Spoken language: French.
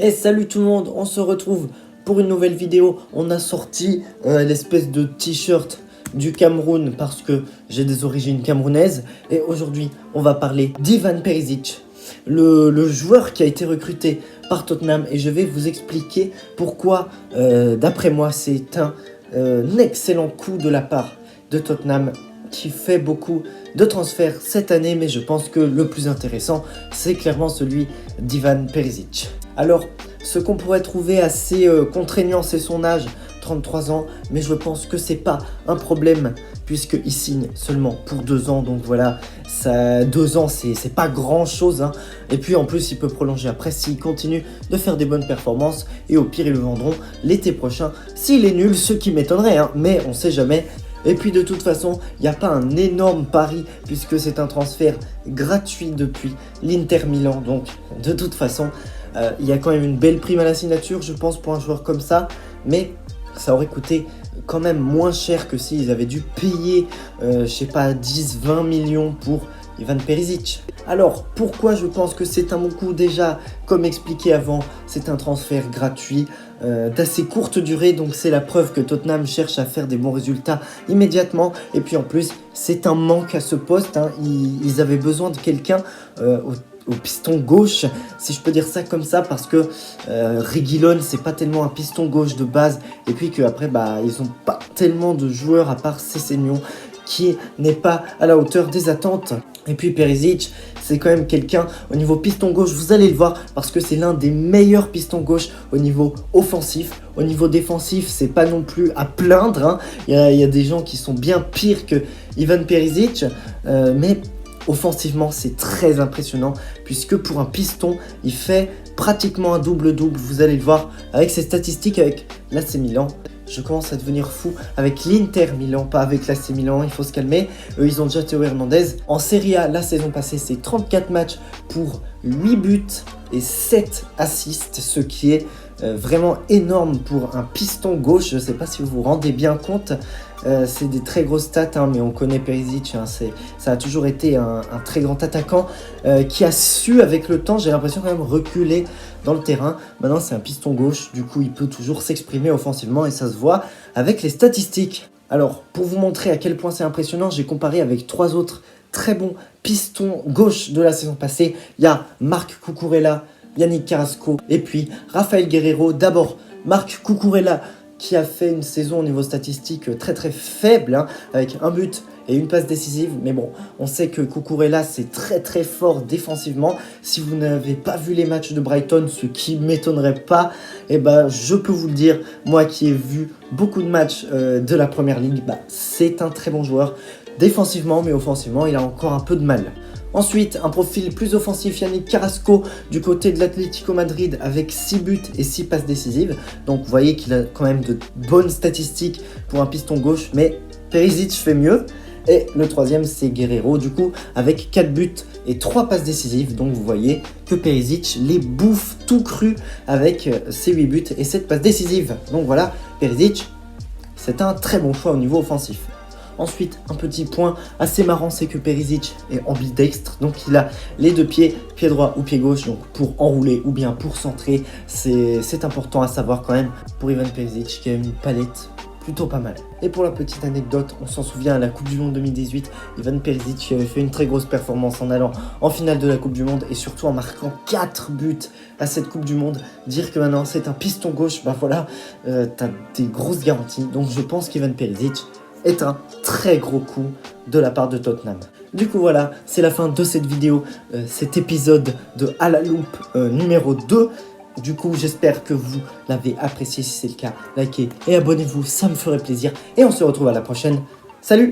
Et salut tout le monde, on se retrouve pour une nouvelle vidéo. On a sorti l'espèce de t-shirt du Cameroun parce que j'ai des origines camerounaises. Et aujourd'hui, on va parler d'Ivan Perisic, le joueur qui a été recruté par Tottenham. Et je vais vous expliquer pourquoi, d'après moi, c'est un excellent coup de la part de Tottenham qui fait beaucoup de transferts cette année, mais je pense que le plus intéressant, c'est clairement celui d'Ivan Perisic. Alors, ce qu'on pourrait trouver assez contraignant, c'est son âge, 33 ans, mais je pense que c'est pas un problème, puisqu'il signe seulement pour 2 ans, donc voilà, 2 ans, c'est pas grand chose, hein. Et puis en plus, il peut prolonger après s'il continue de faire des bonnes performances, et au pire, ils le vendront l'été prochain, s'il est nul, ce qui m'étonnerait, hein, mais on sait jamais. Et puis de toute façon, il n'y a pas un énorme pari puisque c'est un transfert gratuit depuis l'Inter Milan. Donc de toute façon, il y a quand même une belle prime à la signature, je pense, pour un joueur comme ça. Mais ça aurait coûté quand même moins cher que s'ils avaient dû payer, je sais pas, 10-20 millions pour Ivan Perisic. Alors, pourquoi je pense que c'est un bon coup? Déjà, comme expliqué avant, c'est un transfert gratuit d'assez courte durée, donc c'est la preuve que Tottenham cherche à faire des bons résultats immédiatement. Et puis en plus, c'est un manque à ce poste, hein. Ils avaient besoin de quelqu'un au piston gauche, si je peux dire ça comme ça, parce que Reguilón, c'est pas tellement un piston gauche de base, et puis qu'après, ils ont pas tellement de joueurs à part Sessegnon, qui n'est pas à la hauteur des attentes. Et puis Perisic, c'est quand même quelqu'un au niveau piston gauche, vous allez le voir, parce que c'est l'un des meilleurs pistons gauche au niveau offensif. Au niveau défensif, c'est pas non plus à plaindre, hein. Il y a des gens qui sont bien pires que Ivan Perisic, mais offensivement, c'est très impressionnant, puisque pour un piston, il fait pratiquement un double-double, vous allez le voir, avec ses statistiques avec l'AC Milan. Je commence à devenir fou avec l'Inter Milan, pas avec l'AC Milan, il faut se calmer. Eux, ils ont déjà Théo Hernandez. En Serie A, la saison passée, c'est 34 matchs pour 8 buts et 7 assists, ce qui est vraiment énorme pour un piston gauche. Je ne sais pas si vous vous rendez bien compte. C'est des très grosses stats, hein, mais on connaît Perisic, hein, ça a toujours été un très grand attaquant qui a su avec le temps, j'ai l'impression quand même, reculer dans le terrain. Maintenant c'est un piston gauche, du coup il peut toujours s'exprimer offensivement et ça se voit avec les statistiques. Alors pour vous montrer à quel point c'est impressionnant, j'ai comparé avec 3 autres très bons pistons gauche de la saison passée. Il y a Marc Cucurella, Yannick Carrasco et puis Rafael Guerreiro. D'abord Marc Cucurella, qui a fait une saison au niveau statistique très très faible, hein, avec un but et une passe décisive. Mais bon, on sait que Cucurella, c'est très très fort défensivement. Si vous n'avez pas vu les matchs de Brighton, ce qui m'étonnerait pas, je peux vous le dire, moi qui ai vu beaucoup de matchs de la Première Ligue, c'est un très bon joueur défensivement, mais offensivement, il a encore un peu de mal. Ensuite, un profil plus offensif, Yannick Carrasco du côté de l'Atlético Madrid avec 6 buts et 6 passes décisives. Donc vous voyez qu'il a quand même de bonnes statistiques pour un piston gauche, mais Perisic fait mieux. Et le troisième, c'est Guerreiro, du coup, avec 4 buts et 3 passes décisives. Donc vous voyez que Perisic les bouffe tout cru avec ses 8 buts et 7 passes décisives. Donc voilà, Perisic, c'est un très bon choix au niveau offensif. Ensuite, un petit point assez marrant, c'est que Perisic est ambidextre, donc il a les deux pieds, pied droit ou pied gauche, donc pour enrouler ou bien pour centrer, c'est important à savoir quand même pour Ivan Perisic qui a une palette plutôt pas mal. Et pour la petite anecdote, on s'en souvient à la Coupe du Monde 2018, Ivan Perisic avait fait une très grosse performance en allant en finale de la Coupe du Monde et surtout en marquant 4 buts à cette Coupe du Monde. Dire que maintenant c'est un piston gauche, voilà, t'as des grosses garanties, donc je pense qu'Ivan Perisic est un très gros coup de la part de Tottenham. Du coup voilà, c'est la fin de cette vidéo, cet épisode de À la loupe numéro 2. Du coup j'espère que vous l'avez apprécié, si c'est le cas, likez et abonnez-vous, ça me ferait plaisir. Et on se retrouve à la prochaine, salut!